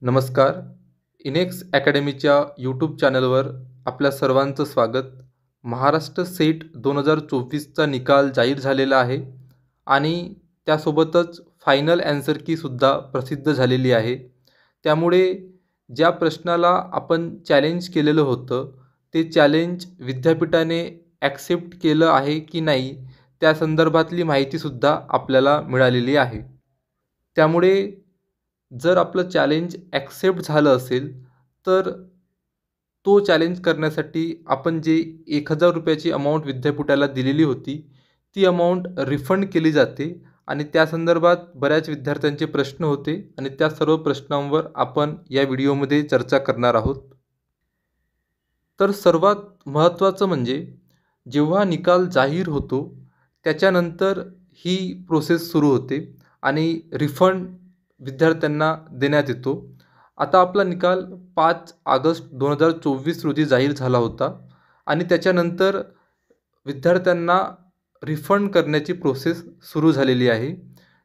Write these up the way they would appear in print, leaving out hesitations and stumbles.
नमस्कार. इनेक्स अकॅडमीच्या यूट्यूब चॅनलवर आपल्या सर्वांचं स्वागत. महाराष्ट्र सेट 2024चा निकाल जाहीर झालेला आहे आणि त्यासोबतच फायनल ॲन्सर कीसुद्धा प्रसिद्ध झालेली आहे. त्यामुळे ज्या प्रश्नाला आपण चॅलेंज केलेलं होतं ते चॅलेंज विद्यापीठाने ॲक्सेप्ट केलं आहे की नाही त्या संदर्भातली माहितीसुद्धा आपल्याला मिळालेली आहे. त्यामुळे जर आपलं चॅलेंज ॲक्सेप्ट झालं असेल तर तो चॅलेंज करण्यासाठी आपण जे ₹1000ची अमाऊंट विद्यापीठाला दिलेली होती ती अमाऊंट रिफंड केली जाते आणि त्या संदर्भात बऱ्याच विद्यार्थ्यांचे प्रश्न होते आणि त्या सर्व प्रश्नांवर आपण या व्हिडिओमध्ये चर्चा करणार आहोत. तर सर्वात महत्त्वाचं म्हणजे जेव्हा निकाल जाहीर होतो त्याच्यानंतर ही प्रोसेस सुरू होते आणि रिफंड विद्यार्थ्यांना देण्यात येतो. आता आपला निकाल 5 ऑगस्ट 2024 रोजी जाहीर झाला होता आणि त्याच्यानंतर विद्यार्थ्यांना रिफंड करण्याची प्रोसेस सुरू झालेली आहे.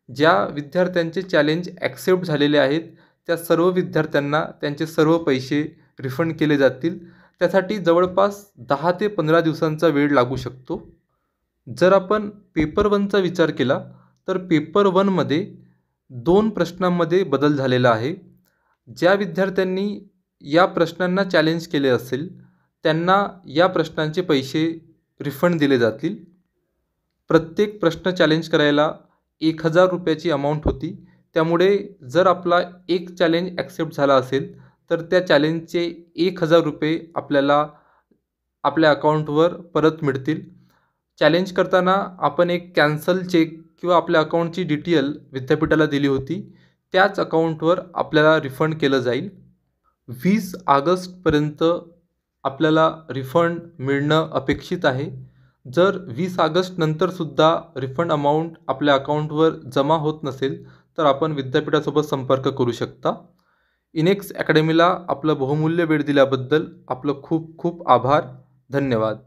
ज्या विद्यार्थ्यांचे चॅलेंज ॲक्सेप्ट झालेले आहेत त्या सर्व विद्यार्थ्यांना त्यांचे सर्व पैसे रिफंड केले जातील. त्यासाठी जवळपास 10 ते 15 दिवसांचा वेळ लागू शकतो. जर आपण पेपर 1चा विचार केला तर पेपर 1मध्ये 2 प्रश्नांमध्ये बदल झालेला आहे. ज्या विद्यार्थ्यांनी या प्रश्नांना चॅलेंज केले असेल त्यांना या प्रश्नांचे पैसे रिफंड दिले जातील. प्रत्येक प्रश्न चॅलेंज करायला ₹1000ची अमाऊंट होती. त्यामुळे जर आपला एक चॅलेंज ॲक्सेप्ट झाला असेल तर त्या चॅलेंजचे ₹1000 आपल्याला आपल्या अकाउंटवर परत मिळतील. चॅलेंज करताना आपण एक कॅन्सल चेक किंवा आपल्या अकाउंटची डिटेल विद्यापीठाला दिली होती त्याच अकाउंटवर आपल्याला रिफंड केलं जाईल. 20 ऑगस्टपर्यंत आपल्याला रिफंड मिळणं अपेक्षित आहे. जर 20 ऑगस्टनंतरसुद्धा रिफंड अमाऊंट आपल्या अकाउंटवर जमा होत नसेल तर आपण विद्यापीठासोबत संपर्क करू शकता. इनेक्स अकॅडमीला आपलं बहुमूल्य वेळ दिल्याबद्दल आपलं खूप खूप आभार. धन्यवाद.